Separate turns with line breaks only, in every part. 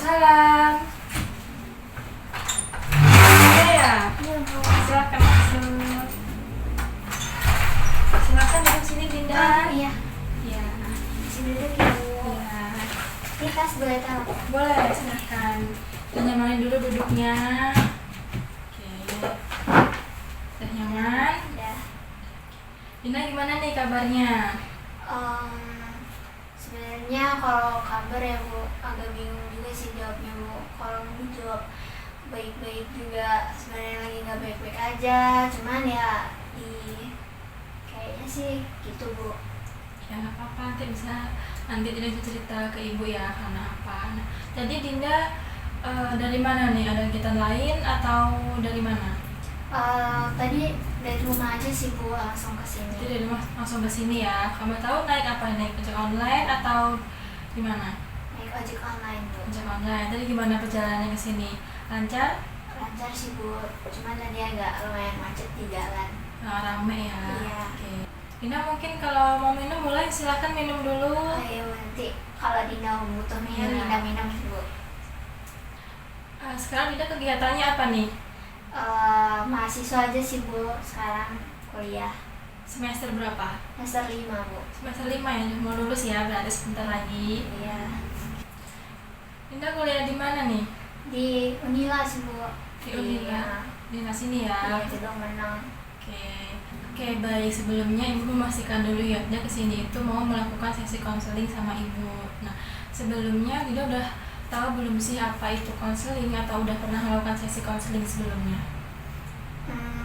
Waalaikumsalam. Iya ya.
Iya, Bu.
Silakan masuk. Silakan duduk sini, Dinda.
Iya.
Iya.
Sini duduk ya, Bu.
Iya.
Ini tas boleh tahu?
Boleh, silakan. Dinyamanin dulu duduknya. Oke. Udah nyaman?
Ya.
Dinda gimana nih kabarnya?
Sebenarnya kalau kabar ya, Bu, agak bingung juga sih jawabnya, Bu. Kalau mau jawab baik-baik juga sebenarnya lagi nggak baik-baik aja. Cuman ya, kayaknya sih gitu, Bu.
Ya nggak apa-apa, nanti Dinda bisa cerita ke ibu ya karena apa. Nah, jadi Dinda dari mana nih? Ada kegiatan lain atau dari mana?
Tadi dari rumah aja sih, Bu, langsung ke
Jadi
sini.
dari rumah langsung ke sini ya. Kamu tahu naik apa? Naik ojek online atau gimana?
Naik ojek online, Bu.
Ojek online. Tadi gimana perjalanannya ke sini? Lancar?
Lancar sih, Bu. Cuman tadi agak lumayan macet di jalan.
Nah, rame ya.
Iya.
Oke. Dinda mungkin kalau mau minum mulai silakan minum dulu.
Ayo nanti kalau Dinda butuh minum,
Iya.
Dinda minum sih, Bu.
Sekarang Dinda kegiatannya apa nih?
Mahasiswa aja sih, Bu, sekarang kuliah
Semester berapa?
semester 5, Bu.
Semester 5 ya, mau lulus ya, berarti sebentar lagi.
Iya.
Dinda kuliah di mana nih?
Di Unila sih, Bu.
Di Unila. Di sini ya.
Iya, Gedung Menang.
Oke, baik. Sebelumnya ibu memastikan dulu ya, dia kesini itu mau melakukan sesi konseling sama ibu. Nah, sebelumnya Dinda udah tahu belum sih apa itu konseling atau udah pernah melakukan sesi konseling sebelumnya?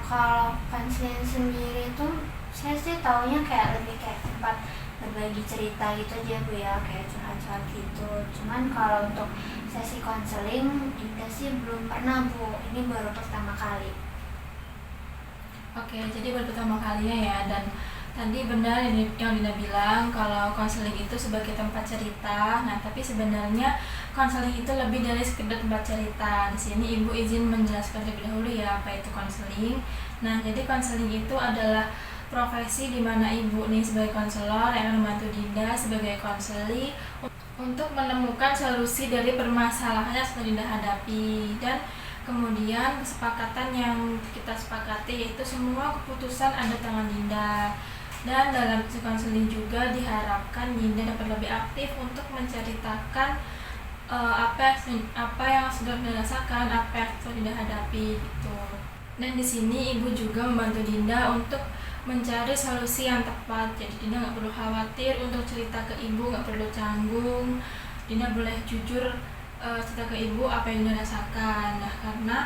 Kalau konseling sendiri itu saya sih taunya kayak lebih kayak tempat berbagi cerita gitu aja, Bu, ya, kayak curhat-curhat gitu. Cuman kalau untuk sesi konseling Dinda sih belum pernah, Bu. Ini baru pertama kali.
Oke, jadi baru pertama kalinya ya. Dan tadi benar yang Dinda bilang kalau konseling itu sebagai tempat cerita. Nah, tapi sebenarnya konseling itu lebih dari sekedar tempat cerita. Di sini ibu izin menjelaskan terlebih dahulu ya apa itu konseling. Nah, jadi konseling itu adalah profesi di mana ibu nih sebagai konselor yang akan membantu Dinda sebagai konseli untuk menemukan solusi dari permasalahan yang sedang Dinda hadapi. Dan kemudian kesepakatan yang kita sepakati yaitu semua keputusan ada tangan Dinda. Dan dalam konseling juga diharapkan Dinda dapat lebih aktif untuk menceritakan apa yang sudah dirasakan, apa yang sudah Dinda hadapi gitu. Dan di sini ibu juga membantu Dinda untuk mencari solusi yang tepat. Jadi Dinda nggak perlu khawatir untuk cerita ke ibu, nggak perlu canggung. Dinda boleh jujur cerita ke ibu apa yang Dinda rasakan. Nah, karena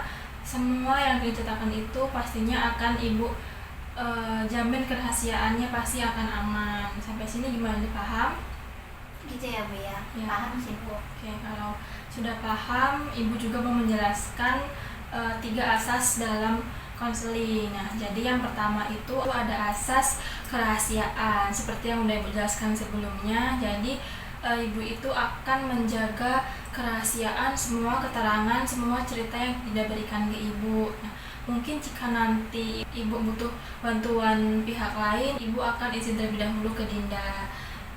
semua yang diceritakan itu pastinya akan ibu jamin kerahasiaannya pasti akan aman. Sampai sini gimana, paham?
Gitu ya, Bu, ya.
Ya.
Paham sih, Bu.
Oke, kalau sudah paham, ibu juga mau menjelaskan 3 asas dalam konseling. Nah, jadi yang pertama itu ada asas kerahasiaan seperti yang udah ibu jelaskan sebelumnya. Jadi ibu itu akan menjaga kerahasiaan semua keterangan, semua cerita yang Dinda berikan ke ibu. Nah, mungkin jika nanti ibu butuh bantuan pihak lain, ibu akan izin terlebih dahulu ke Dinda.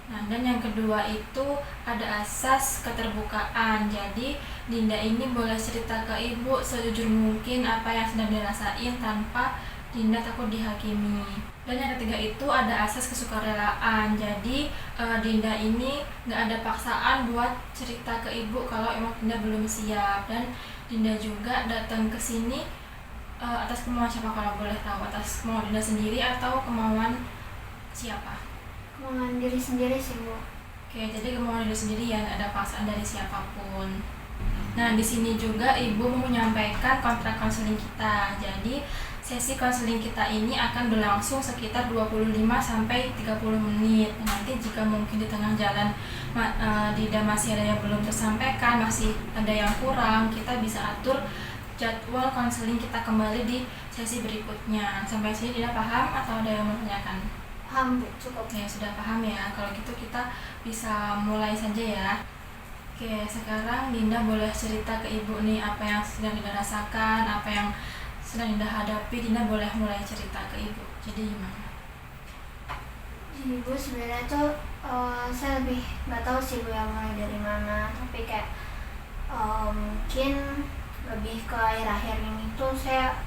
Nah, dan yang kedua itu ada asas keterbukaan. Jadi Dinda ini boleh cerita ke ibu sejujur mungkin apa yang sedang dirasain tanpa Dinda takut dihakimi. Dan yang ketiga itu ada asas kesukarelaan. Jadi Dinda ini nggak ada paksaan buat cerita ke ibu kalau emang Dinda belum siap. Dan Dinda juga datang ke sini atas kemauan siapa, kalau boleh tahu, atas kemauan Dinda sendiri atau kemauan siapa?
Kemauan diri sendiri sih, Bu.
Oke, jadi kemauan diri sendiri ya, nggak ada paksaan dari siapapun. Nah, di sini juga ibu mau menyampaikan kontrak konseling kita. Jadi sesi konseling kita ini akan berlangsung sekitar 25 sampai 30 menit. Nanti jika mungkin di tengah jalan Dinda masih ada yang belum tersampaikan, masih ada yang kurang, kita bisa atur jadwal konseling kita kembali di sesi berikutnya. Sampai sini Dinda paham atau ada yang mau tanyakan?
Paham, Bu, cukup.
Ya, sudah paham ya. Kalau gitu kita bisa mulai saja ya. Oke, sekarang Dinda boleh cerita ke ibu nih apa yang sedang Dinda rasakan, apa yang sedang Dinda hadapi. Dinda boleh mulai cerita ke ibu. Jadi gimana?
Jadi, Bu, sebenarnya tuh saya lebih nggak tahu sih, Bu, yang mulai dari mana. Tapi kayak Mungkin lebih ke akhir-akhir ini tuh saya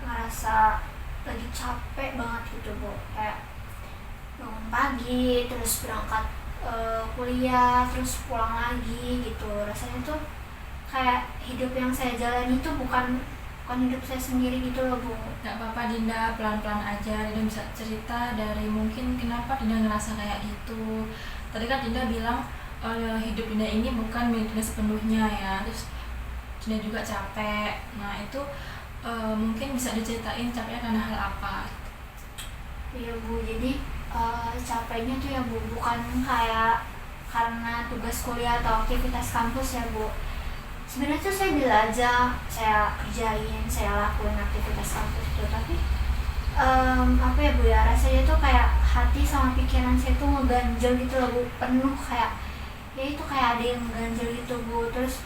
ngerasa lagi capek banget gitu Bu, kayak bangun pagi terus berangkat kuliah terus pulang lagi gitu. Rasanya tuh kayak hidup yang saya jalani itu bukan hidup saya sendiri gitu loh Bu.
Gak apa-apa Dinda, pelan-pelan aja. Dinda bisa cerita dari mungkin kenapa Dinda ngerasa kayak gitu. Tadi kan Dinda bilang hidup Dinda ini bukan milik Dinda sepenuhnya ya. Terus Dinda juga capek. Nah itu mungkin bisa diceritain capeknya karena hal apa?
Iya Bu, jadi capeknya tuh ya Bu bukan kayak karena tugas kuliah atau aktivitas kampus ya Bu. Sebenarnya tuh saya bila aja saya kerjain, saya lakuin aktivitas kampus itu, tapi apa ya Bu ya, rasanya tuh kayak hati sama pikiran saya tuh ngeganjel gitu loh Bu, penuh kayak ya itu kayak ada yang ngeganjel gitu Bu. Terus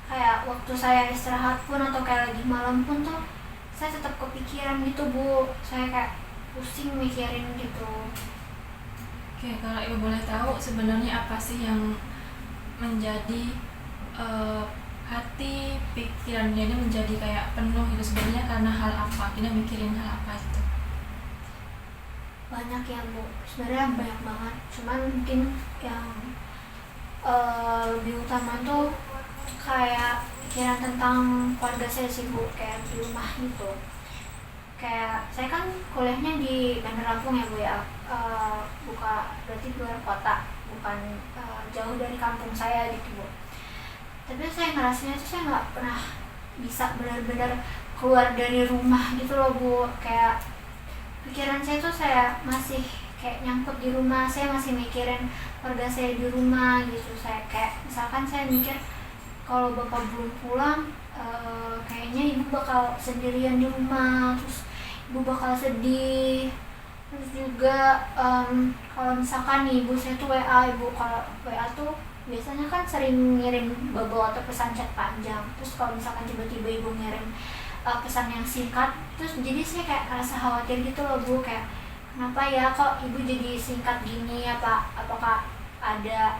kayak waktu saya istirahat pun atau kayak lagi malam pun tuh saya tetap kepikiran gitu Bu, saya kayak pusing mikirin gitu.
Oke, kalau Ibu boleh tahu sebenarnya apa sih yang menjadi hati pikiran dia ini menjadi kayak penuh itu sebenarnya karena hal apa? Kita mikirin hal apa itu?
Banyak ya Bu, sebenarnya banyak banget, cuman mungkin yang lebih utama tuh kayak pikiran tentang keluarga saya sih Bu, kayak di rumah gitu. Kayak saya kan kuliahnya di Bandar Lampung ya Bu ya, berarti di luar kota, bukan jauh dari kampung saya gitu Bu. Tapi saya ngerasanya tuh saya nggak pernah bisa benar-benar keluar dari rumah gitu loh Bu. Kayak pikiran saya tuh saya masih kayak nyangkut di rumah, saya masih mikirin keluarga saya di rumah gitu. Saya kayak misalkan saya mikir kalau bapak belum pulang, kayaknya ibu bakal sendirian di rumah, terus ibu bakal sedih. Terus juga kalau misalkan nih ibu saya tuh WA, ibu kalau WA tuh biasanya kan sering ngirim bubble atau pesan chat panjang. Terus kalau misalkan tiba-tiba ibu ngirim pesan yang singkat, terus jadi saya kayak rasa khawatir gitu loh Bu, kayak kenapa ya kok ibu jadi singkat gini, apakah ada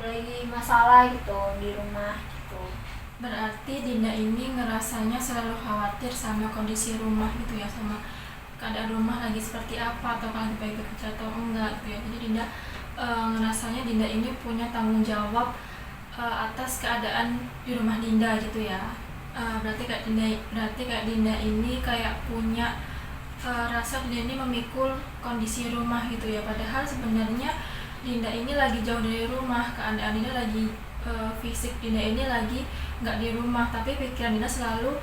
lagi masalah gitu di rumah gitu.
Berarti Dinda ini ngerasanya selalu khawatir sama kondisi rumah gitu ya, sama keadaan rumah lagi seperti apa, atau lagi baik-baik aja atau enggak gitu ya. Jadi Dinda ngerasanya Dinda ini punya tanggung jawab atas keadaan di rumah Dinda gitu ya. Berarti kayak Dinda ini kayak punya rasa Dinda ini memikul kondisi rumah gitu ya. Padahal sebenarnya Dinda ini lagi jauh dari rumah, keadaan Dinda lagi fisik Dinda ini lagi nggak di rumah, tapi pikiran Dinda selalu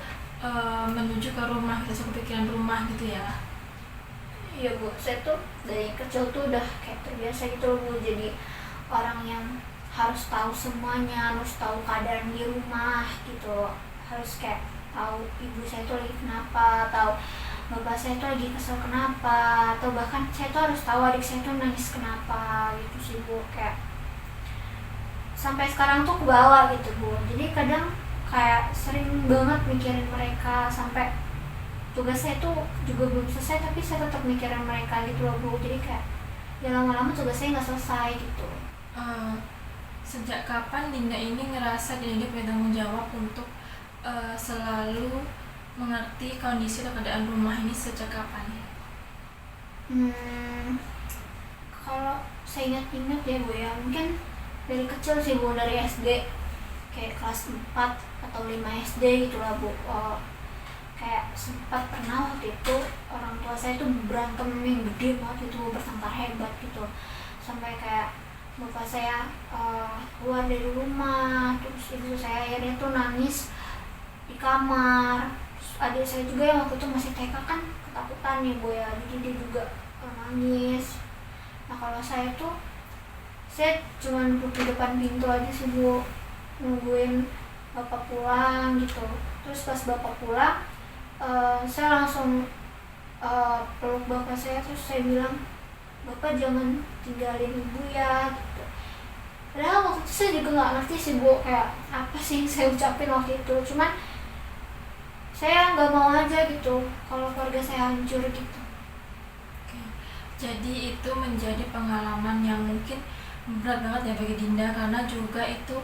menuju ke rumah, gitu, kepikiran rumah gitu ya.
Iya Bu, saya tuh dari kecil tuh udah kayak terbiasa gitu loh Bu, jadi orang yang harus tahu semuanya, harus tahu keadaan di rumah gitu, harus kayak tahu ibu saya tuh lagi kenapa, tahu bapak saya tuh lagi kesel kenapa, atau bahkan saya tuh harus tahu adik saya tuh nangis kenapa gitu sih Bu. Kayak sampai sekarang tuh kebawa gitu Bu, jadi kadang kayak sering banget mikirin mereka, sampai tugas saya tuh juga belum selesai tapi saya tetap mikirin mereka gitu loh Bu. Jadi kayak ya lama-lama tugas saya nggak selesai gitu.
Sejak kapan Dinda ini ngerasa Dinda punya tanggung jawab untuk selalu mengerti kondisi atau keadaan rumah ini sejak kapan?
Kalau saya ingat-ingat ya Bu ya, mungkin dari kecil sih Bu, dari SD kayak kelas 4 atau 5 SD gitu lah Bu. Kayak sempat pernah waktu itu orang tua saya tuh berantem yang gede banget gitu, bertengkar hebat gitu, sampai kayak bapak saya keluar dari rumah, terus ibu saya akhirnya tuh nangis di kamar. Terus adik saya juga yang waktu itu masih TK kan ketakutan nih Bu ya, jadi dia juga nangis. Nah kalau saya cuma duduk di depan pintu aja sih Bu, nungguin bapak pulang gitu. Terus pas bapak pulang, saya langsung peluk bapak saya, terus saya bilang, bapak jangan tinggalin ibu ya gitu. Padahal waktu itu saya juga nggak ngerti sih Bu, kayak apa sih yang saya ucapin waktu itu, cuman saya nggak mau aja gitu kalau keluarga saya hancur gitu.
Oke. Jadi itu menjadi pengalaman yang mungkin berat banget ya bagi Dinda, karena juga itu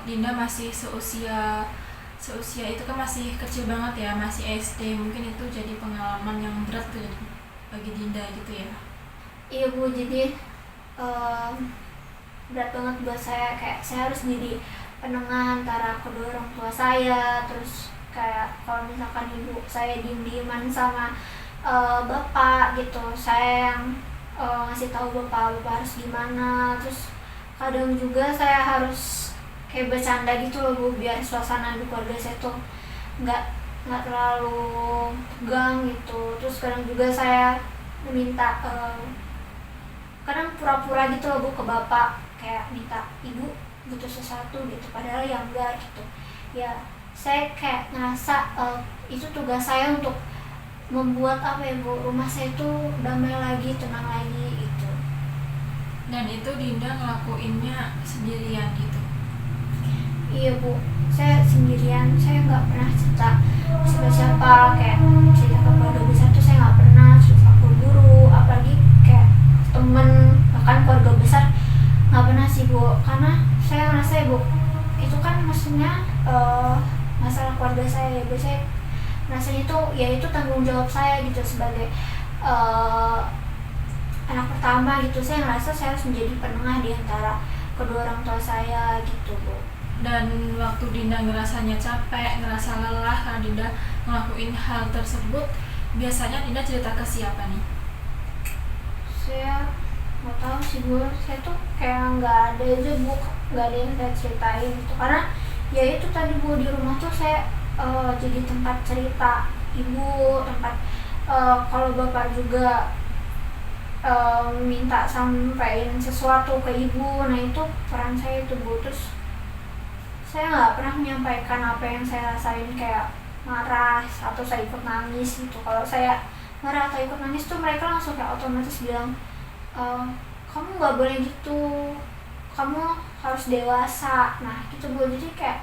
Dinda masih seusia itu kan masih kecil banget ya, masih SD, mungkin itu jadi pengalaman yang berat tuh bagi Dinda gitu ya.
Iya Bu, jadi eh, berat banget buat saya, kayak saya harus jadi penengah antara kedua orang tua saya. Terus kayak kalau misalkan ibu saya diem-dieman sama bapak gitu, saya yang ngasih tahu bapak harus gimana. Terus kadang juga saya harus kayak bercanda gitu loh Bu, biar suasana di keluarga saya tuh nggak nggak terlalu tegang gitu. Terus kadang juga saya minta kadang pura-pura gitu loh Bu ke bapak, kayak minta ibu butuh sesuatu gitu, padahal yang enggak gitu ya. Saya kayak ngerasa itu tugas saya untuk membuat apa ya Bu, rumah saya tuh damai lagi, tenang lagi gitu.
Dan itu Dinda ngelakuinnya sendirian gitu.
Iya Bu, saya sendirian, saya nggak pernah cerita siapa-siapa, kayak cerita ke keluarga besar tuh saya nggak pernah, cerita ke guru, apalagi kayak temen, bahkan keluarga besar nggak pernah sih Bu. Karena saya ngerasa ya Bu, itu kan maksudnya masalah keluarga saya ya Bu. Saya rasanya itu ya itu tanggung jawab saya gitu sebagai anak pertama gitu. Saya ngerasa saya harus menjadi penengah di antara kedua orang tua saya gitu Bu.
Dan waktu Dinda ngerasanya capek, ngerasa lelah karena Dinda ngelakuin hal tersebut, biasanya Dinda cerita ke siapa nih?
Saya nggak tahu sih Bu, saya tuh kayak nggak ada aja Bu, nggak ada yang saya ceritain gitu. Karena ya itu tadi Bu, di rumah tuh saya jadi tempat cerita ibu, tempat kalau bapak juga minta sampaikan sesuatu ke ibu, nah itu peran saya itu Bu. Terus saya nggak pernah menyampaikan apa yang saya rasain, kayak marah atau saya ikut nangis gitu. Kalau saya marah atau ikut nangis tuh mereka langsung kayak otomatis bilang, kamu nggak boleh gitu, kamu harus dewasa. Nah gitu Bu, jadi kayak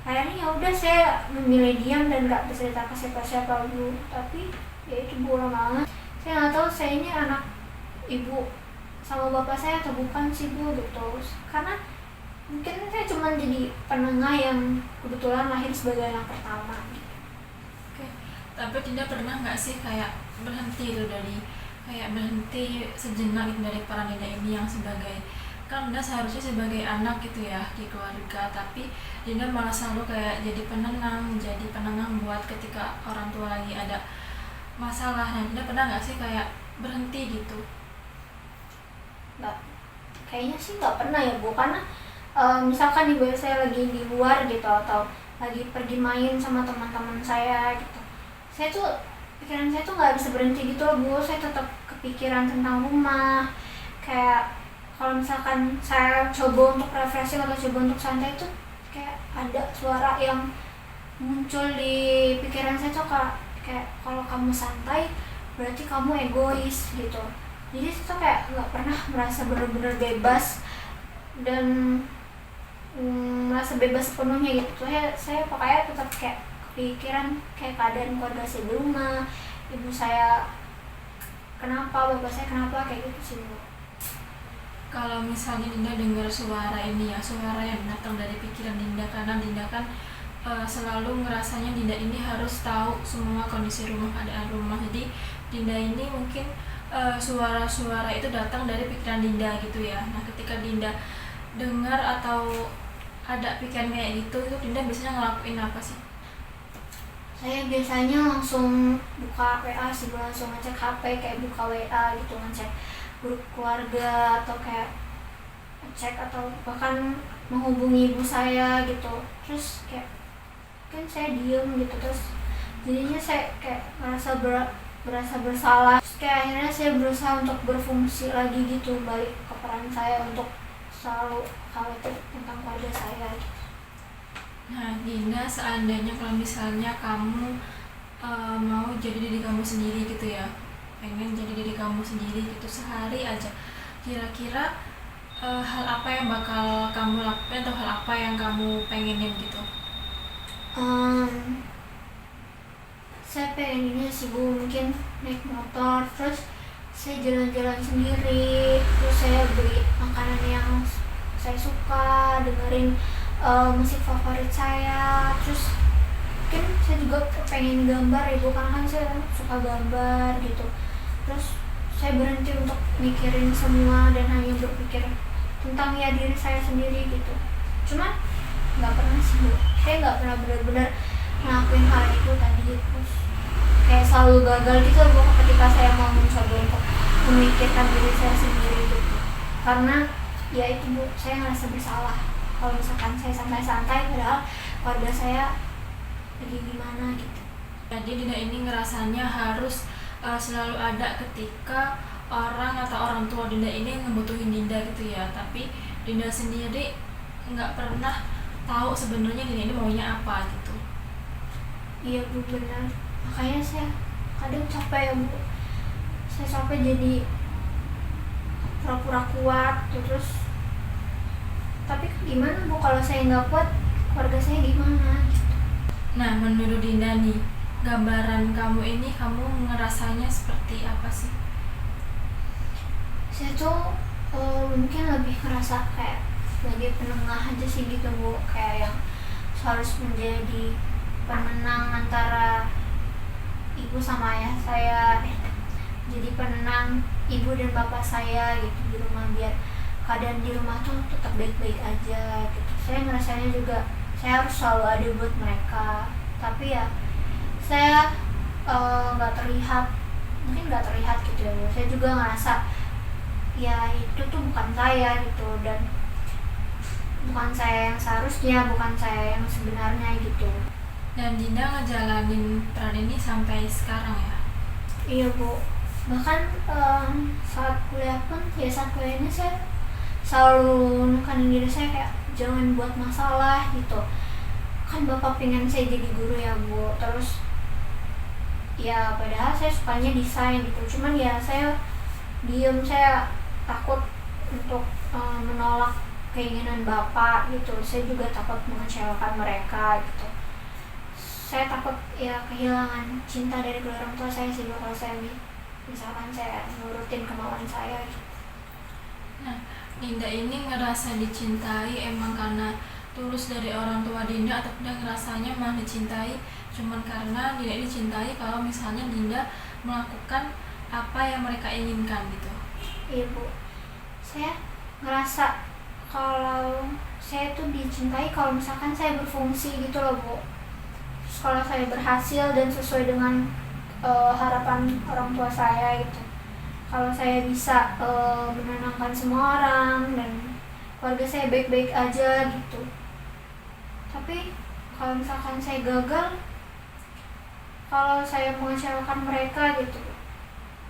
akhirnya ya udah saya memilih diam dan nggak bercerita ke siapa-siapa Bu. Tapi ya itu Bu, lama saya nggak tahu saya ini anak ibu sama bapak saya atau bukan sih Bu gitu. Karena mungkin saya cuma jadi penengah yang kebetulan lahir sebagai anak pertama gitu.
Oke. Tapi Dinda pernah nggak sih kayak berhenti sejenak gitu dari peran Dinda ini yang sebagai, kan Dinda seharusnya sebagai anak gitu ya di keluarga, tapi Dinda malah selalu kayak jadi penenang buat ketika orang tua lagi ada masalah. Nah Dinda pernah nggak sih kayak berhenti gitu?
Nggak, kayaknya sih nggak pernah ya Bu. Karena misalkan ibu saya lagi di luar gitu atau lagi pergi main sama teman-teman saya gitu, saya tuh pikiran saya tuh nggak bisa berhenti gitu loh Bu. Saya tetap kepikiran tentang rumah. Kayak kalau misalkan saya coba untuk refreshing atau coba untuk santai tuh kayak ada suara yang muncul di pikiran saya tuh kayak kalau kamu santai berarti kamu egois gitu. Jadi saya tuh kayak nggak pernah merasa benar-benar bebas dan merasa bebas sepenuhnya gitu. Saya pokoknya tetap kayak kepikiran kayak keadaan keluarga saya di rumah, ibu saya kenapa, bapak saya kenapa, kayak gitu sih Bu.
Kalau misalnya Dinda dengar suara ini ya, suara yang datang dari pikiran Dinda, karena Dinda kan selalu ngerasanya Dinda ini harus tahu semua kondisi rumah, keadaan rumah. Jadi Dinda ini mungkin suara-suara itu datang dari pikiran Dinda gitu ya. Nah ketika Dinda dengar atau ada pikiran kayak gitu, itu Dinda biasanya ngelakuin apa sih?
Saya biasanya langsung buka WA sih, langsung ngecek HP, kayak buka WA gitu, ngecek grup keluarga atau kayak ngecek atau bahkan menghubungi ibu saya gitu. Terus kayak kan saya diem gitu, terus jadinya saya kayak berasa bersalah. Terus kayak akhirnya saya berusaha untuk berfungsi lagi gitu, balik ke peran saya untuk selalu khawatir tentang keluarga saya gitu.
Nah Dinda, seandainya kalau misalnya kamu mau jadi diri kamu sendiri gitu ya, pengen jadi diri kamu sendiri gitu sehari aja, kira-kira hal apa yang bakal kamu lakukan atau hal apa yang kamu pengenin gitu?
Saya pengennya sih Bu, mungkin naik motor, terus saya jalan-jalan sendiri, terus saya beli makanan yang saya suka dengerin musik favorit saya. Terus mungkin saya juga pengen gambar ya Bu, karena kan saya suka gambar gitu. Terus saya berhenti untuk mikirin semua dan hanya berpikir tentang ya diri saya sendiri gitu. Cuman nggak pernah sih Bu, saya nggak pernah benar-benar ngelakuin hal itu tadi. Terus kayak selalu gagal gitu Bu ketika saya mau mencoba untuk memikirkan diri saya sendiri gitu. Karena ya itu Bu, saya ngerasa bersalah kalau misalkan saya santai-santai padahal keluarga saya lagi gimana gitu.
Jadi Dinda ini ngerasanya harus selalu ada ketika orang atau orang tua Dinda ini ngebutuhin Dinda gitu ya. Tapi Dinda sendiri nggak pernah tahu sebenarnya Dinda ini maunya apa gitu.
Iya Bu, benar. Makanya saya kadang capek ya Bu. Saya capek jadi pura-pura kuat terus. Tapi gimana Bu, kalau saya nggak kuat, keluarga saya gimana gitu.
Nah, menurut Dinda nih, gambaran kamu ini kamu ngerasanya seperti apa sih?
Saya tuh mungkin lebih ngerasa kayak sebagai penengah aja sih gitu Bu, kayak yang harus menjadi penenang antara ibu sama ayah saya, jadi penenang ibu dan bapak saya gitu di rumah, biar keadaan di rumah tuh tetap baik-baik aja gitu. Saya ngerasanya juga saya harus selalu ada buat mereka, tapi ya saya nggak terlihat, mungkin nggak terlihat gitu ya Bu. Saya juga ngerasa ya itu tuh bukan saya gitu, dan bukan saya yang seharusnya, bukan saya yang sebenarnya gitu.
Dan Dinda ngejalanin peran ini sampai sekarang ya?
Iya Bu, bahkan saat kuliah pun ya, saat kuliah ini saya selalu nekanin diri saya kayak jangan buat masalah gitu. Kan bapak pengen saya jadi guru ya Bu, terus ya padahal saya sukanya desain gitu, cuman ya saya diem, saya takut untuk menolak keinginan bapak gitu. Saya juga takut mengecewakan mereka gitu. Saya takut ya kehilangan cinta dari kedua orang tua saya sih Bu, kalau saya misalkan saya nurutin kemauan saya gitu.
Nah, Dinda ini ngerasa dicintai emang karena tulus dari orang tua Dinda, atau Dinda ngerasanya malah dicintai cuman karena Dinda dicintai kalau misalnya Dinda melakukan apa yang mereka inginkan gitu?
Iya Bu, saya ngerasa kalau saya tuh dicintai kalau misalkan saya berfungsi gitu loh Bu. Terus kalau saya berhasil dan sesuai dengan harapan orang tua saya gitu. Kalau saya bisa menenangkan semua orang dan keluarga saya baik-baik aja gitu. Tapi kalau misalkan saya gagal, kalau saya mengecewakan mereka gitu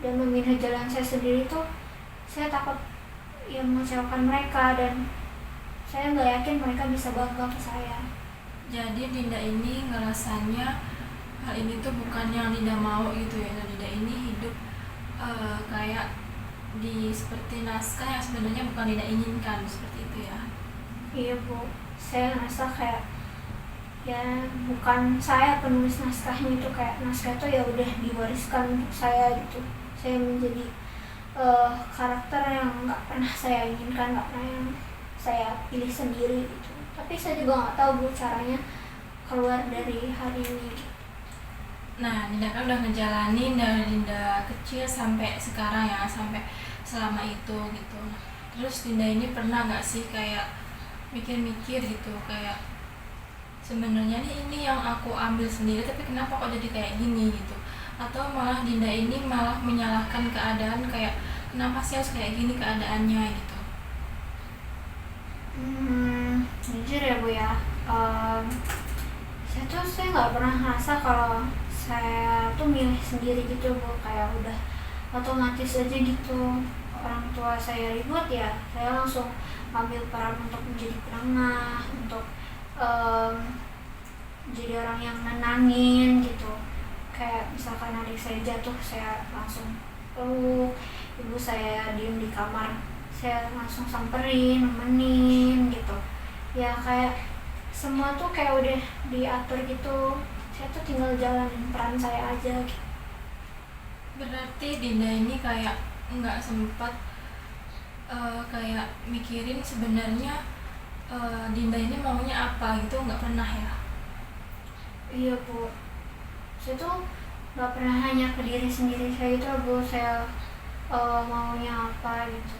dan memilih jalan saya sendiri tuh, saya takut ya mengecewakan mereka, dan saya nggak yakin mereka bisa bangga ke saya.
Jadi Dinda ini ngerasanya hal ini tuh bukan yang Dinda mau gitu ya. Dinda ini hidup kayak di seperti naskah yang sebenarnya bukan Dinda inginkan, seperti itu ya.
Iya Bu, saya ngerasa kayak ya bukan saya penulis naskahnya, itu kayak naskah itu ya udah diwariskan untuk saya gitu. Saya menjadi karakter yang nggak pernah saya inginkan, nggak pernah yang saya pilih sendiri gitu. Tapi saya juga nggak tahu Bu caranya keluar dari hari ini gitu.
Nah, Dinda kan udah ngejalanin dari Dinda kecil sampai sekarang ya, sampai selama itu gitu. Terus Dinda ini pernah nggak sih kayak mikir-mikir gitu, kayak sebenarnya ini yang aku ambil sendiri tapi kenapa kok jadi kayak gini gitu? Atau malah Dinda ini malah menyalahkan keadaan, kayak kenapa sih harus kayak gini keadaannya gitu?
Jujur ya Bu ya, saya nggak pernah ngerasa kalau saya tuh milih sendiri gitu Bu, kayak udah otomatis aja gitu. Orang tua saya ribut ya saya langsung ambil peran untuk menjadi penengah, untuk jadi orang yang nenangin gitu. Kayak misalkan adik saya jatuh, saya langsung peluk. Ibu saya diem di kamar, saya langsung samperin, nemenin gitu. Ya kayak semua tuh kayak udah diatur gitu. Saya tuh tinggal jalanin peran saya aja gitu.
Berarti Dinda ini kayak nggak sempat kayak mikirin sebenarnya Dinda ini maunya apa gitu, nggak pernah ya?
Iya Bu, saya tuh nggak pernah hanya ke diri sendiri saya itu Bu, saya maunya apa gitu.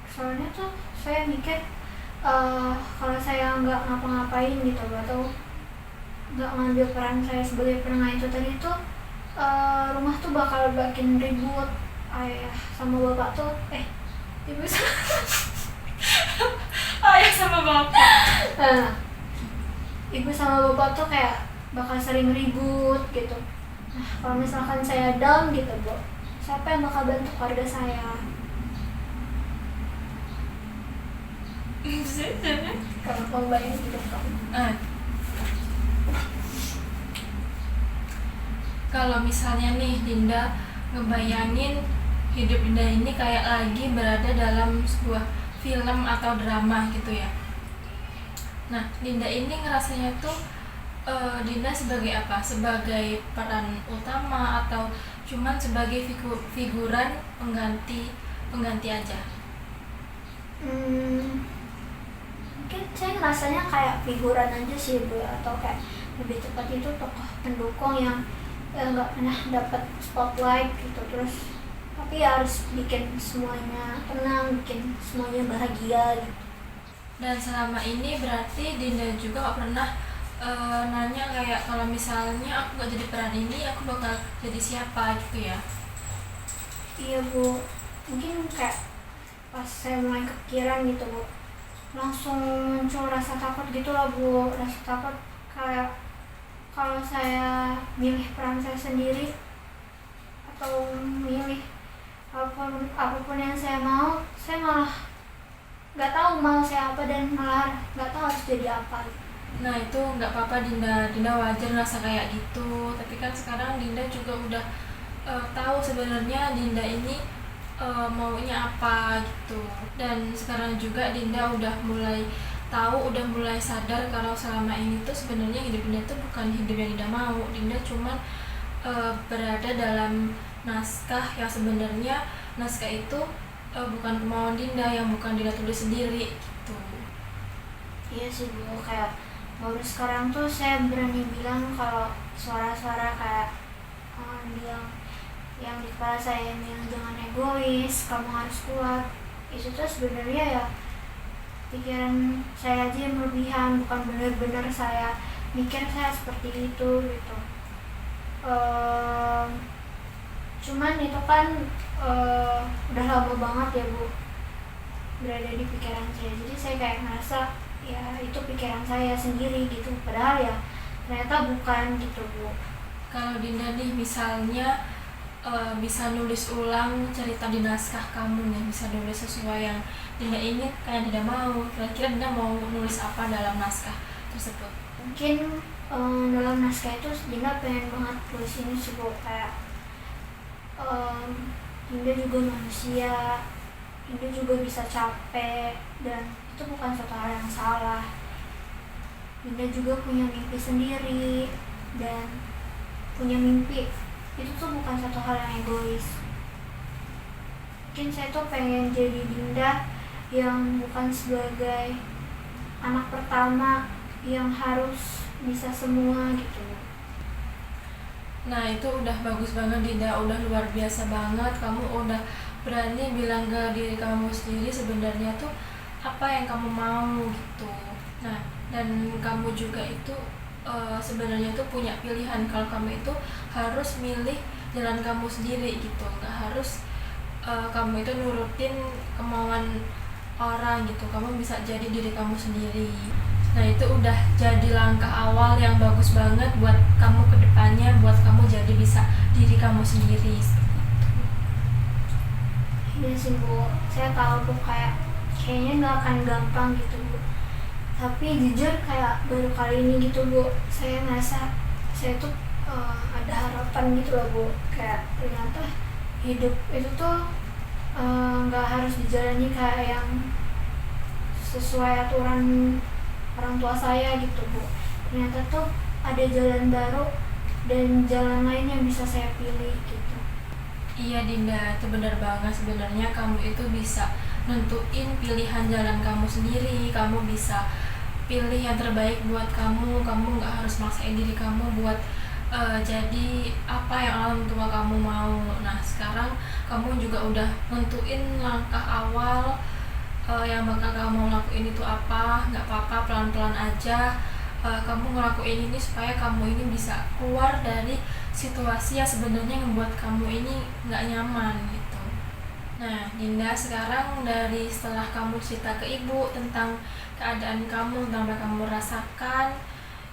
Soalnya tuh saya mikir kalau saya nggak ngapa-ngapain gitu Bu, atau nggak ngambil peran saya sebagai penengah itu tadi tuh, rumah tuh bakal makin ribut. Ayah sama bapak tuh ibu sama
Ayah sama bapak.
Nah, ibu sama bapak tuh kayak bakal sering ribut gitu. Nah, kalau misalkan saya down gitu Bu, siapa yang bakal bantu keluarga saya? Kalau kamu bayangin hidup kamu.
Kalau misalnya nih Dinda ngebayangin hidup Dinda ini kayak lagi berada dalam sebuah film atau drama gitu ya. Nah, Dinda ini ngerasanya tuh Dinda sebagai apa? Sebagai peran utama atau cuman sebagai figuran pengganti aja?
Mungkin saya ngerasanya kayak figuran aja sih Bu, atau kayak lebih tepat itu tokoh pendukung yang nggak pernah dapat spotlight gitu, terus tapi harus bikin semuanya tenang, bikin semuanya bahagia gitu.
Dan selama ini berarti Dinda juga gak pernah nanya kayak kalau misalnya aku gak jadi peran ini aku bakal jadi siapa gitu ya?
Iya Bu, mungkin kayak pas saya mulai kepikiran gitu Bu, langsung muncul rasa takut gitu lah Bu, rasa takut kayak kalau saya milih peran saya sendiri atau milih apapun yang saya mau, saya malah nggak tahu mau saya apa dan malah nggak tahu harus jadi apa.
Nah itu nggak apa-apa Dinda wajar ngerasa kayak gitu, tapi kan sekarang Dinda juga udah tahu sebenarnya Dinda ini maunya apa gitu. Dan sekarang juga Dinda udah mulai tahu, udah mulai sadar kalau selama ini tuh sebenarnya hidup Dinda tuh bukan hidup yang Dinda mau. Dinda cuma berada dalam naskah yang sebenarnya naskah itu bukan kemauan Dinda, yang bukan Dinda tulis sendiri gitu.
Iya sih Bu, kayak baru sekarang tuh saya berani bilang kalau suara-suara kayak bilang yang di kepala saya yang bilang jangan egois, kamu harus kuat, itu tuh sebenarnya ya pikiran saya aja yang berlebihan, bukan benar-benar saya mikir saya seperti itu gitu. Cuman itu kan udah lama banget ya Bu berada di pikiran saya, jadi saya kayak ngerasa ya itu pikiran saya sendiri gitu, padahal ya ternyata bukan gitu Bu.
Kalau Dinda nih misalnya bisa nulis ulang cerita di naskah kamu nih, bisa nulis sesuai yang Dinda ingin kayak Dinda mau, kira-kira Dinda mau nulis apa dalam naskah tersebut?
Mungkin dalam naskah itu Dinda pengen banget tulis ini sih Bu, kayak Dinda juga manusia, Dinda juga bisa capek, dan itu bukan suatu hal yang salah. Dinda juga punya mimpi sendiri, dan punya mimpi itu tuh bukan satu hal yang egois. Mungkin saya tuh pengen jadi Dinda yang bukan sebagai anak pertama yang harus bisa semua gitu.
Nah itu udah bagus banget Dinda, udah luar biasa banget. Kamu udah berani bilang ke diri kamu sendiri sebenarnya tuh apa yang kamu mau gitu. Nah dan kamu juga itu sebenarnya tuh punya pilihan kalau kamu itu harus milih jalan kamu sendiri gitu, nggak harus kamu itu nurutin kemauan orang gitu. Kamu bisa jadi diri kamu sendiri. Nah itu udah jadi langkah awal yang bagus banget buat kamu kedepannya, buat kamu jadi bisa diri kamu sendiri.
Iya sih Bu, saya tahu tuh kayaknya nggak akan gampang gitu Bu. Tapi jujur kayak baru kali ini gitu Bu, saya ngerasa saya tuh ada harapan gitu loh Bu. Kayak ternyata hidup itu tuh nggak harus dijalani kayak yang sesuai aturan orang tua saya gitu Bu. Ternyata tuh ada jalan baru dan jalan lain yang bisa saya pilih gitu.
Iya Dinda, itu benar banget. Sebenarnya kamu itu bisa nentuin pilihan jalan kamu sendiri. Kamu bisa pilih yang terbaik buat kamu. Kamu nggak harus maksain diri kamu buat jadi apa yang orang tua kamu mau. Nah sekarang kamu juga udah nentuin langkah awal, yang bakal kamu lakuin itu apa. Nggak apa-apa, pelan-pelan aja. Kamu ngelakuin ini supaya kamu ini bisa keluar dari situasi yang sebenarnya membuat kamu ini nggak nyaman gitu. Nah Dinda, sekarang dari setelah kamu cerita ke ibu tentang keadaan kamu, tentang apa yang kamu rasakan,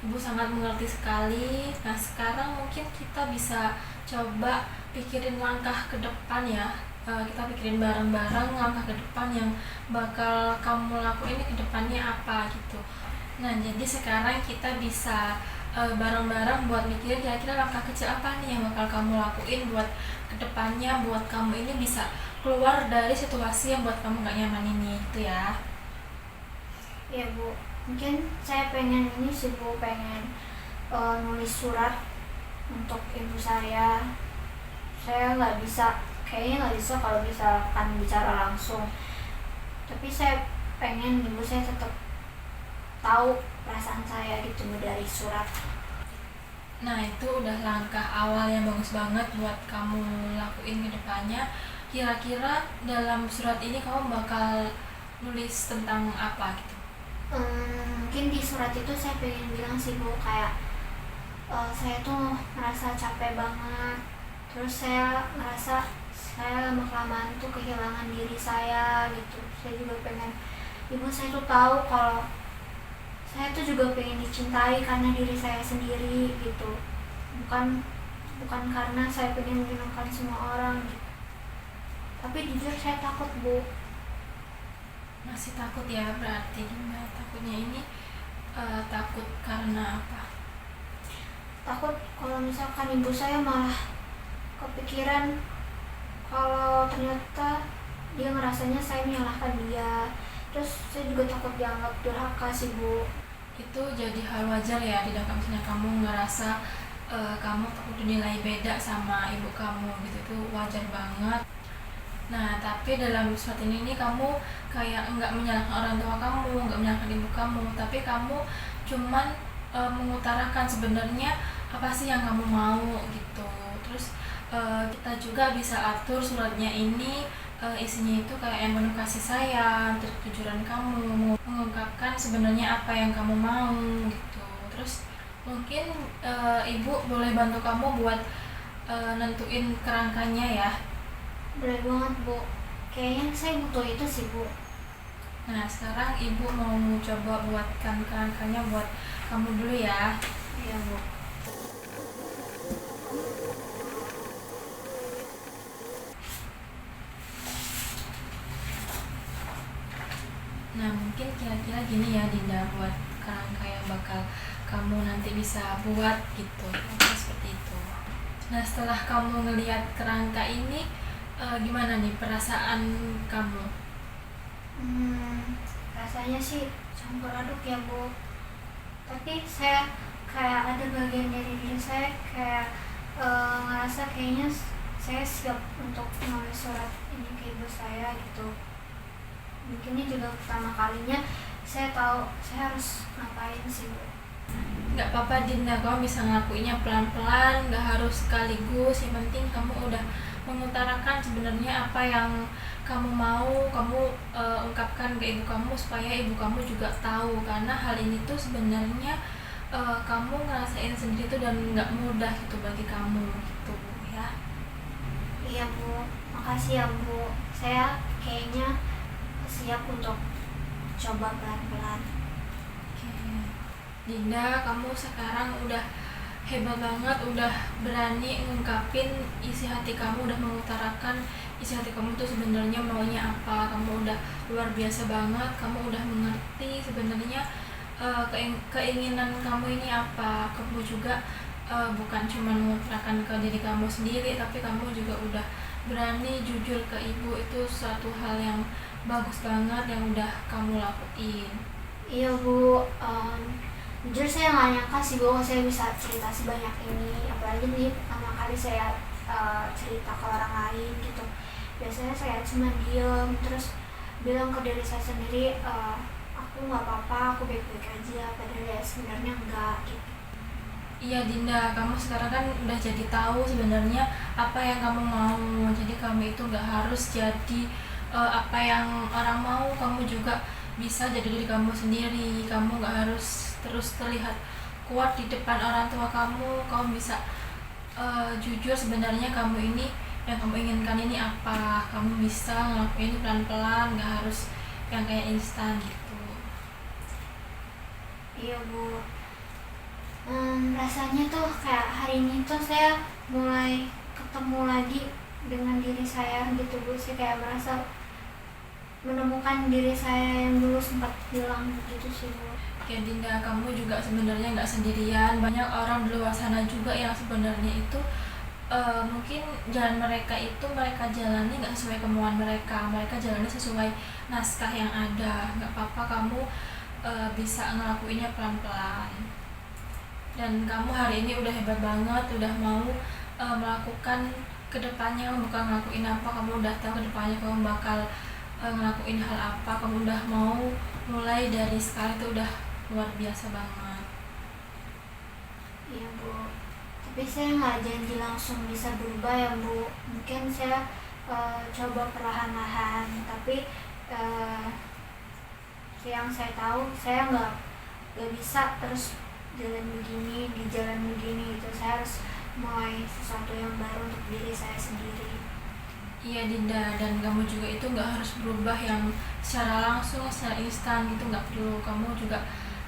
ibu sangat mengerti sekali. Nah sekarang mungkin kita bisa coba pikirin langkah ke depan ya. Kita pikirin bareng-bareng langkah ke depan yang bakal kamu lakuin ke depannya apa gitu. Nah jadi sekarang kita bisa bareng-bareng buat mikirin kira-kira langkah kecil apa nih yang bakal kamu lakuin buat kedepannya, buat kamu ini bisa keluar dari situasi yang buat kamu gak nyaman ini gitu ya.
Iya Bu, mungkin saya pengen ini sih Bu, pengen nulis surat untuk ibu saya. Saya kayaknya nggak bisa kalau misalkan bicara langsung, tapi saya pengen ibu saya tetap tahu perasaan saya gitu dari surat.
Nah itu udah langkah awal yang bagus banget buat kamu lakuin ke depannya. Kira-kira dalam surat ini kamu bakal nulis tentang apa gitu?
Mungkin di surat itu saya pengen bilang sih Bu, kayak saya tuh merasa capek banget. Terus saya merasa saya lama-kelamaan tuh kehilangan diri saya gitu. Saya juga pengen ibu saya tuh tahu kalau saya tuh juga pengen dicintai karena diri saya sendiri gitu, bukan karena saya pengen menyenangkan semua orang gitu. Tapi jujur saya takut Bu.
Masih takut ya berarti. Gimana takutnya ini? Takut karena apa?
Takut kalau misalkan ibu saya malah kepikiran kalau ternyata dia ngerasanya saya menyalahkan dia. Terus saya juga takut dianggap durhaka sih Bu.
Itu jadi hal wajar ya, tidak misalnya kamu ngerasa kamu takut dinilai beda sama ibu kamu gitu, itu wajar banget. Nah tapi dalam surat ini kamu kayak nggak menyalahkan orang tua kamu, nggak menyalahkan ibu kamu, tapi kamu cuman mengutarakan sebenarnya apa sih yang kamu mau gitu. Terus kita juga bisa atur suratnya ini isinya itu kayak yang penuh kasih sayang, terus kejujuran kamu, mengungkapkan sebenarnya apa yang kamu mau gitu. Terus mungkin ibu boleh bantu kamu buat nentuin kerangkanya ya.
Boleh banget Bu, kayaknya saya butuh itu sih Bu.
Nah sekarang ibu mau coba buatkan kerangkanya buat kamu dulu ya.
Iya Bu.
Nah mungkin kira-kira gini ya Dinda, buat kerangka yang bakal kamu nanti bisa buat gitu. Mungkin seperti itu. Nah setelah kamu ngelihat kerangka ini gimana nih perasaan kamu?
Rasanya sih campur aduk ya Bu. Tapi saya kayak ada bagian dari diri saya kayak ngerasa kayaknya saya siap untuk menulis surat ini ke ibu saya gitu. Mungkin ini juga pertama kalinya saya tahu saya harus ngapain sih Bu.
Nggak apa-apa Dinda, kamu bisa ngelakuinnya pelan-pelan, nggak harus sekaligus. Yang penting kamu udah mengutarakan sebenarnya apa yang kamu mau, kamu ungkapkan ke ibu kamu supaya ibu kamu juga tahu. Karena hal ini tuh sebenarnya kamu ngerasain sendiri tuh dan nggak mudah gitu bagi kamu gitu ya.
Iya Bu, makasih ya Bu. Saya kayaknya siap untuk coba pelan-pelan.
Oke. Dinda, kamu sekarang udah hebat banget, udah berani ngungkapin isi hati kamu, udah mengutarakan isi hati kamu tuh sebenarnya maunya apa. Kamu udah luar biasa banget, kamu udah mengerti sebenarnya keinginan kamu ini apa. Kamu juga bukan cuma mengutarakan ke diri kamu sendiri, tapi kamu juga udah berani jujur ke ibu. Itu suatu hal yang bagus banget yang udah kamu lakuin.
Iya Bu, jujur saya nggak nyangka sih Bu saya bisa cerita sebanyak ini. Apalagi nih pertama kali saya cerita ke orang lain gitu. Biasanya saya cuma diem, terus bilang ke diri saya sendiri, aku nggak apa-apa, aku baik-baik aja, padahal ya sebenarnya enggak gitu.
Iya Dinda, kamu sekarang kan udah jadi tahu sebenarnya apa yang kamu mau. Jadi kamu itu nggak harus jadi apa yang orang mau. Kamu juga bisa jadi diri kamu sendiri. Kamu nggak harus terus terlihat kuat di depan orang tua kamu. Kamu bisa jujur sebenarnya kamu ini yang kamu inginkan ini apa. Kamu bisa ngelakuin ini pelan-pelan, nggak harus yang kayak instan gitu.
Iya Bu. Rasanya tuh kayak hari ini tuh saya mulai ketemu lagi dengan diri saya gitu Bu. Saya kayak merasa menemukan diri saya yang dulu sempat hilang gitu sih Bu.
Ya Dinda, kamu juga sebenarnya nggak sendirian. Banyak orang di luar sana juga yang sebenarnya itu mungkin jalan mereka itu mereka jalani nggak sesuai kemauan mereka. Mereka jalani sesuai naskah yang ada. Nggak apa-apa, kamu bisa ngelakuinnya pelan-pelan. Dan kamu hari ini udah hebat banget, udah mau melakukan kedepannya. Bukan ngelakuin apa, kamu udah tahu kedepannya kamu bakal ngelakuin hal apa. Kamu udah mau mulai dari sekarang, itu udah luar biasa banget.
Iya Bu, tapi saya nggak janji langsung bisa berubah ya Bu. Mungkin saya coba perlahan-lahan, tapi yang saya tahu saya nggak bisa terus jalan begini di jalan begini gitu. Saya harus mulai sesuatu yang baru untuk diri saya sendiri.
Iya Dinda, dan kamu juga itu nggak harus berubah yang secara langsung, secara instan gitu, nggak perlu. Kamu juga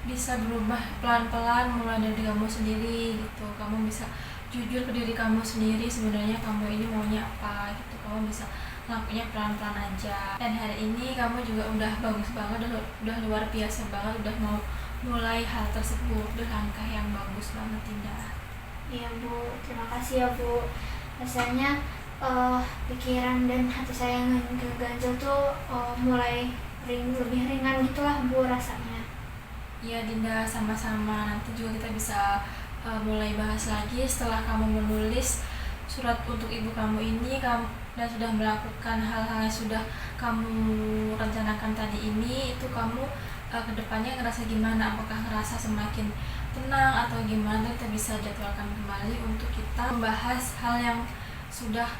bisa berubah pelan-pelan mulai dari kamu sendiri gitu. Kamu bisa jujur ke diri kamu sendiri sebenarnya kamu ini maunya apa gitu. Kamu bisa ngelakuinnya pelan-pelan aja. Dan hari ini kamu juga udah bagus banget, udah luar biasa banget, udah mau mulai hal tersebut. Udah langkah yang bagus banget Dinda.
Iya Bu, terima kasih ya Bu. Rasanya pikiran dan hati saya yang ganjel tuh mulai lebih ringan gitulah Bu rasanya.
Iya Dinda, sama-sama. Nanti juga kita bisa mulai bahas lagi setelah kamu menulis surat untuk ibu kamu ini, dan sudah melakukan hal-hal yang sudah kamu rencanakan tadi ini. Itu kamu kedepannya ngerasa gimana? Apakah ngerasa semakin tenang atau gimana? Kita bisa jadwalkan kembali untuk kita membahas hal yang sudah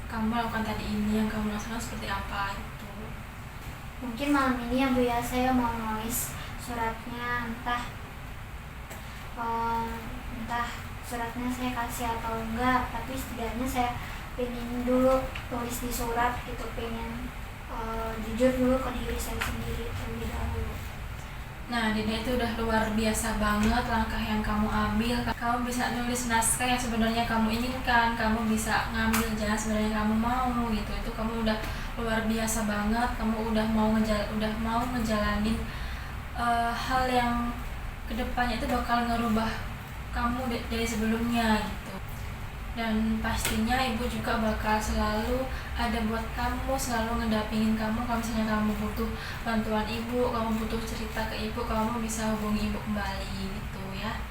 kamu lakukan tadi ini, yang kamu rasakan seperti apa itu.
Mungkin malam ini ya Bu ya, saya mau nulis suratnya, entah suratnya saya kasih atau enggak, tapi setidaknya saya pengen dulu tulis di surat gitu, pengen jujur dulu ke diri saya sendiri terlebih dahulu.
Nah, Dinda, itu udah luar biasa banget langkah yang kamu ambil. Kamu bisa nulis naskah yang sebenarnya kamu inginkan. Kamu bisa ngambil jalan sebenarnya kamu mau gitu. Itu kamu udah luar biasa banget. Kamu udah mau ngejalanin hal yang kedepannya itu bakal ngerubah kamu dari sebelumnya gitu. Dan pastinya ibu juga bakal selalu ada buat kamu, selalu ngedampingin kamu. Kalau misalnya kamu butuh bantuan ibu, kamu butuh cerita ke ibu, kamu bisa hubungi ibu kembali gitu ya.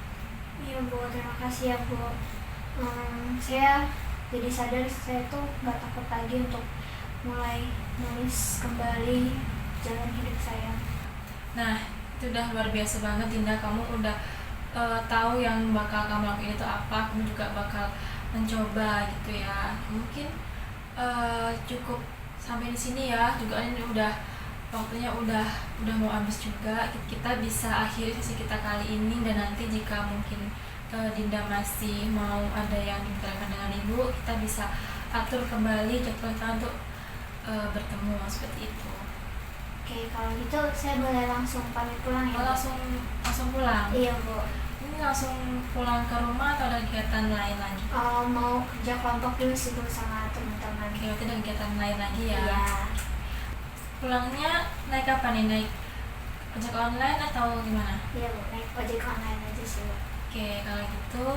Iya Bu, terima kasih ya Bu. Saya jadi sadar saya tuh gak takut lagi untuk mulai nulis kembali jalan hidup saya.
Nah, itu udah luar biasa banget Dinda. Kamu udah tahu yang bakal kamu lakuin itu apa. Kamu juga bakal mencoba gitu ya. Mungkin cukup sampai di sini ya. Juga ini udah waktunya udah mau habis juga. Kita bisa akhiri sesi kita kali ini, dan nanti jika mungkin Dinda masih mau ada yang dibicarakan dengan ibu, kita bisa atur kembali jadwal kita untuk bertemu seperti itu.
Oke, kalau gitu saya boleh langsung pamit pulang ya?
Langsung pulang?
Iya Bu.
Ini langsung pulang ke rumah atau ada kegiatan lain lagi?
Mau kerja kelompok dulu sih Bu sama teman-teman.
Oke, berarti ada kegiatan lain lagi ya?
Iya.
Pulangnya naik apa nih? Naik ojek online atau gimana?
Iya Bu, naik ojek online aja sih Bu.
Oke, kalau gitu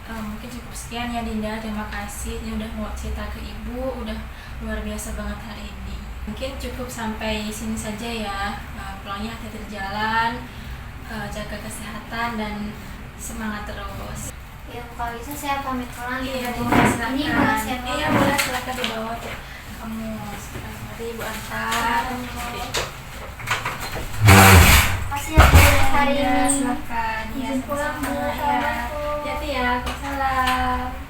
mungkin cukup sekian ya Dinda. Terima kasih ini udah mau cerita ke ibu, udah luar biasa banget hari ini. Mungkin cukup sampai sini saja ya. Pulangnya hati-hati di jalan, jaga kesehatan dan semangat terus.
Ya kalau bisa saya pamit pulang
Iya,
ya Bu.
silakan.
Ini boleh saya
Iya, boleh, silakan dibawa kamu sekarang. Mari Bu Arta.
Makasih ya Bu hari
Ya,
ini.
silakan. Ya,
Izin pulang
sama-sama.
Bu.
Ya.
Assalamualaikum.
Hati-hati ya. Waalaikumsalam.